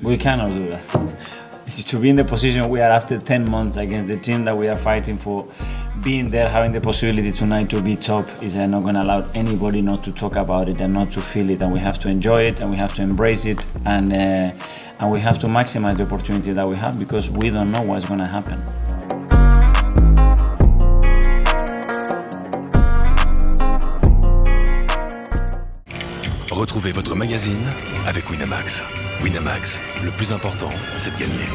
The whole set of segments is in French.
We cannot do that. To be in the position we are after 10 months against the team that we are fighting for, being there, having the possibility tonight to be top is not going to allow anybody not to talk about it and not to feel it. And we have to enjoy it and we have to embrace it and we have to maximize the opportunity that we have because we don't know what's going to happen. Retrouvez votre magazine avec Winamax. Winamax, le plus important, c'est de gagner.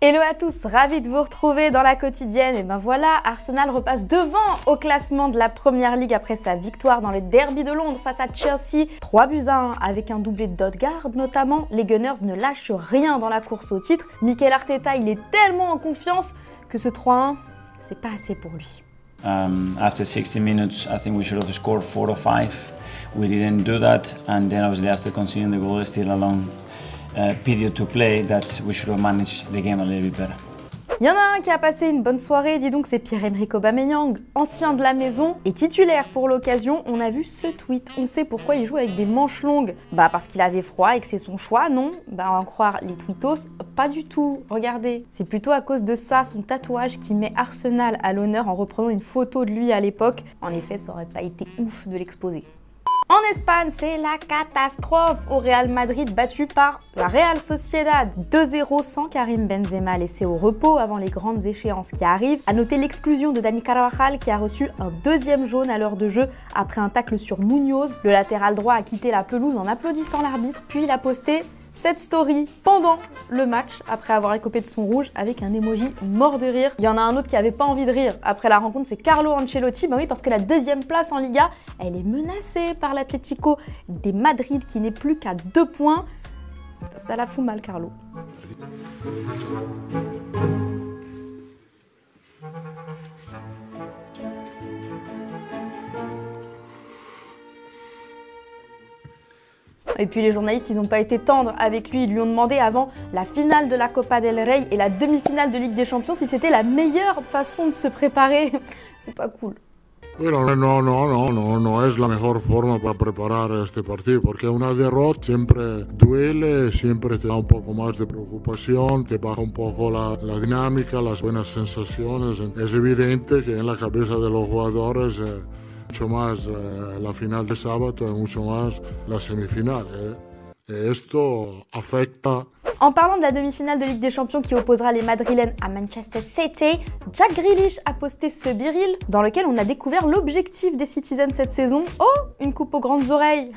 Hello à tous, ravi de vous retrouver dans la quotidienne. Et ben voilà, Arsenal repasse devant au classement de la Première Ligue après sa victoire dans le derby de Londres face à Chelsea. 3-1 avec un doublé d'Odegaard notamment. Les Gunners ne lâchent rien dans la course au titre. Mikel Arteta, il est tellement en confiance que ce 3-1, c'est pas assez pour lui. After 60 minutes, I think we should have scored 4 or 5. We didn't do that, and then obviously after conceding the goal, still a long period to play, that we should have managed the game a little bit better. Il y en a un qui a passé une bonne soirée, dis donc, c'est Pierre-Emerick Aubameyang, ancien de la maison et titulaire pour l'occasion. On a vu ce tweet, on sait pourquoi il joue avec des manches longues. Bah parce qu'il avait froid et que c'est son choix, non? Bah on va en croire les tweetos, pas du tout. Regardez, c'est plutôt à cause de ça, son tatouage qui met Arsenal à l'honneur en reprenant une photo de lui à l'époque. En effet, ça aurait pas été ouf de l'exposer. En Espagne, c'est la catastrophe au Real Madrid battu par la Real Sociedad. 2-0 sans Karim Benzema laissé au repos avant les grandes échéances qui arrivent. À noter l'exclusion de Dani Carvajal qui a reçu un deuxième jaune à l'heure de jeu après un tacle sur Munoz. Le latéral droit a quitté la pelouse en applaudissant l'arbitre, puis il a posté cette story pendant le match après avoir écopé de son rouge avec un emoji mort de rire. Il y en a un autre qui avait pas envie de rire après la rencontre, c'est Carlo Ancelotti. Bah oui, parce que la deuxième place en Liga, elle est menacée par l'Atlético de Madrid qui n'est plus qu'à 2 points. Ça la fout mal, Carlo. Et puis les journalistes, ils n'ont pas été tendres avec lui. Ils lui ont demandé avant la finale de la Copa del Rey et la demi-finale de Ligue des Champions si c'était la meilleure façon de se préparer. C'est pas cool. Bueno, no es la mejor forma para preparar este partido, porque una derrota siempre duele, siempre te da un poco más de preocupación, te baja un poco la dinámica, las buenas sensaciones. Es evidente que en la cabeza de los jugadores mucho más la final de sábado y mucho más la semifinal. Esto afecta. En parlant de la demi-finale de Ligue des Champions qui opposera les Madrilènes à Manchester City, Jack Grealish a posté ce biril dans lequel on a découvert l'objectif des Citizens cette saison. Oh, une coupe aux grandes oreilles.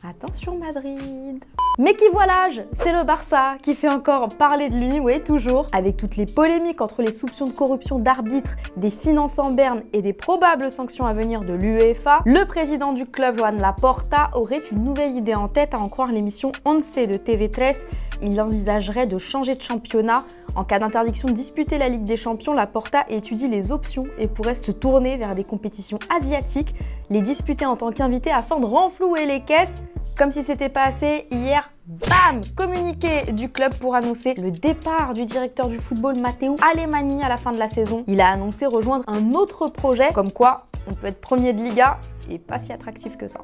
Attention Madrid. Mais qui voit l'âge, c'est le Barça qui fait encore parler de lui, oui toujours. Avec toutes les polémiques entre les soupçons de corruption d'arbitres, des finances en berne et des probables sanctions à venir de l'UEFA, le président du club, Joan Laporta, aurait une nouvelle idée en tête à en croire l'émission Once de TV13. Il envisagerait de changer de championnat. En cas d'interdiction de disputer la Ligue des Champions, Laporta étudie les options et pourrait se tourner vers des compétitions asiatiques, les disputer en tant qu'invité afin de renflouer les caisses. Comme si c'était pas assez, hier, bam, communiqué du club pour annoncer le départ du directeur du football Matteo Alemany à la fin de la saison. Il a annoncé rejoindre un autre projet, comme quoi on peut être premier de Liga et pas si attractif que ça.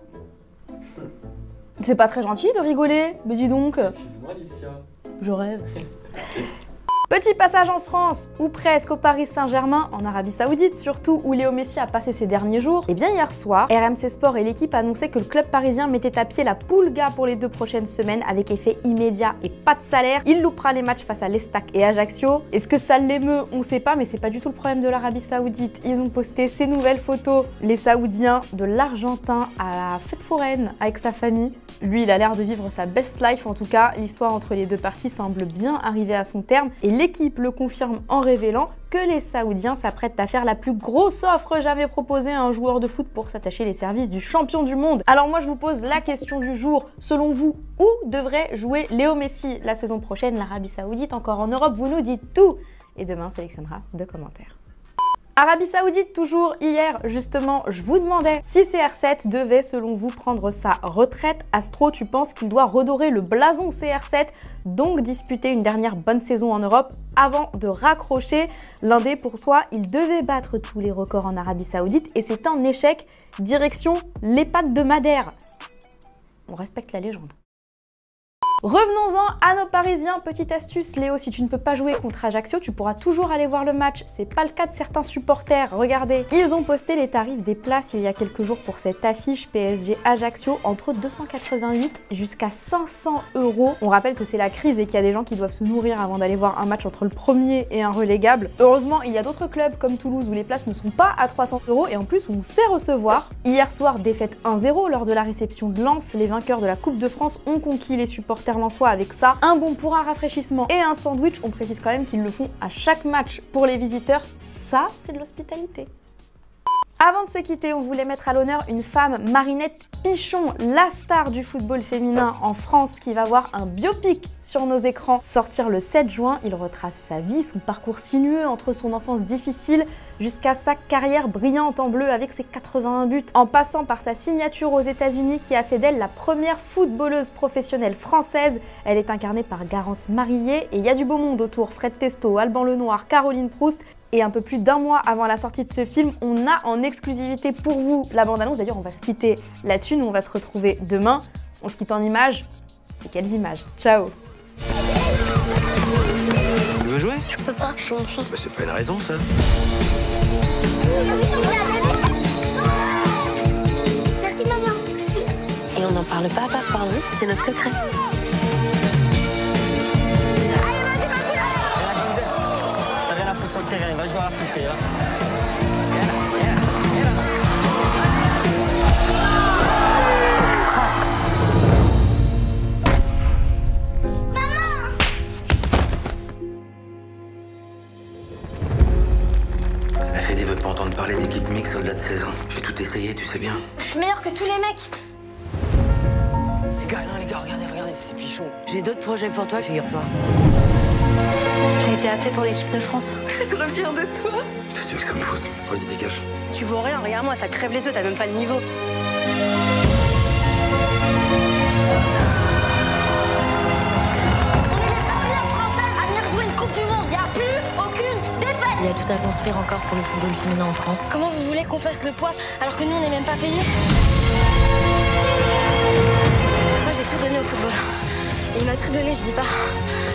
C'est pas très gentil de rigoler, mais dis donc. Excuse-moi, Alicia. Je rêve. Petit passage en France, ou presque au Paris Saint-Germain, en Arabie Saoudite surtout, où Léo Messi a passé ses derniers jours. Et bien hier soir, RMC Sport et l'équipe annonçaient que le club parisien mettait à pied la Pulga pour les 2 prochaines semaines avec effet immédiat et pas de salaire. Il loupera les matchs face à l'Estac et Ajaccio. Est-ce que ça l'émeut? On sait pas, mais c'est pas du tout le problème de l'Arabie Saoudite. Ils ont posté ces nouvelles photos. Les Saoudiens, de l'Argentin à la fête foraine avec sa famille. Lui, il a l'air de vivre sa best life en tout cas. L'histoire entre les deux parties semble bien arriver à son terme. Et l'équipe le confirme en révélant que les Saoudiens s'apprêtent à faire la plus grosse offre jamais proposée à un joueur de foot pour s'attacher les services du champion du monde. Alors moi je vous pose la question du jour, selon vous, où devrait jouer Léo Messi la saison prochaine? L'Arabie Saoudite, encore en Europe? Vous nous dites tout et demain on sélectionnera 2 commentaires. Arabie Saoudite, toujours hier, justement, je vous demandais si CR7 devait, selon vous, prendre sa retraite. Astro, tu penses qu'il doit redorer le blason CR7, donc disputer une dernière bonne saison en Europe avant de raccrocher. L'Indé, pour soi, il devait battre tous les records en Arabie Saoudite et c'est un échec. Direction l'EHPAD de Madère. On respecte la légende. Revenons-en à nos Parisiens. Petite astuce, Léo, si tu ne peux pas jouer contre Ajaccio, tu pourras toujours aller voir le match. C'est pas le cas de certains supporters. Regardez, ils ont posté les tarifs des places il y a quelques jours pour cette affiche PSG Ajaccio entre 288 jusqu'à 500 €. On rappelle que c'est la crise et qu'il y a des gens qui doivent se nourrir avant d'aller voir un match entre le premier et un relégable. Heureusement, il y a d'autres clubs comme Toulouse où les places ne sont pas à 300 € et en plus on sait recevoir. Hier soir, défaite 1-0 lors de la réception de Lens. Les vainqueurs de la Coupe de France ont conquis les supporters lensois avec ça. Un bon pour un rafraîchissement et un sandwich. On précise quand même qu'ils le font à chaque match pour les visiteurs. Ça, c'est de l'hospitalité. Avant de se quitter, on voulait mettre à l'honneur une femme, Marinette Pichon, la star du football féminin en France, qui va voir un biopic sur nos écrans sortir le 7 juin. Il retrace sa vie, son parcours sinueux entre son enfance difficile jusqu'à sa carrière brillante en bleu avec ses 81 buts, en passant par sa signature aux États-Unis qui a fait d'elle la première footballeuse professionnelle française. Elle est incarnée par Garance Marillier et il y a du beau monde autour. Fred Testo, Alban Lenoir, Caroline Proust. Et un peu plus d'un mois avant la sortie de ce film, on a en exclusivité pour vous la bande-annonce. D'ailleurs, on va se quitter là-dessus. Nous, on va se retrouver demain. On se quitte en images. Et quelles images! Ciao! Tu veux jouer? Je peux pas, je suis une fille. Bah, c'est pas une raison, ça. Merci maman. Et on n'en parle pas à papa, hein? C'est notre secret. Sur le terrain, va jouer à la poupée, là. Quelle frappe! Elle a fait des vœux pour entendre parler d'équipe mixte au-delà de 16 ans. J'ai tout essayé, tu sais bien. Je suis meilleure que tous les mecs. Les gars, regardez, c'est Pichon. J'ai d'autres projets pour toi, figure-toi. J'ai été appelée pour l'équipe de France. Je suis trop fière de toi. Qu'est-ce que tu veux que ça me foute? Vas-y, dégage. Tu vaux rien, regarde-moi, ça crève les yeux, t'as même pas le niveau. On est les premières françaises à venir jouer une Coupe du Monde. Il n'y a plus aucune défaite. Il y a tout à construire encore pour le football féminin en France. Comment vous voulez qu'on fasse le poids alors que nous, on n'est même pas payés? Moi, j'ai tout donné au football. Et il m'a tout donné, je dis pas.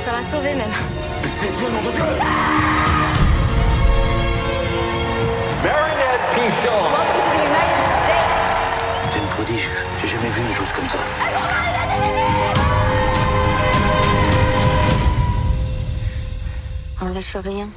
Ça m'a sauvé même. Marinette Pichon. Welcome to the United States. T'es une prodige. J'ai jamais vu une chose comme toi. On lâche rien.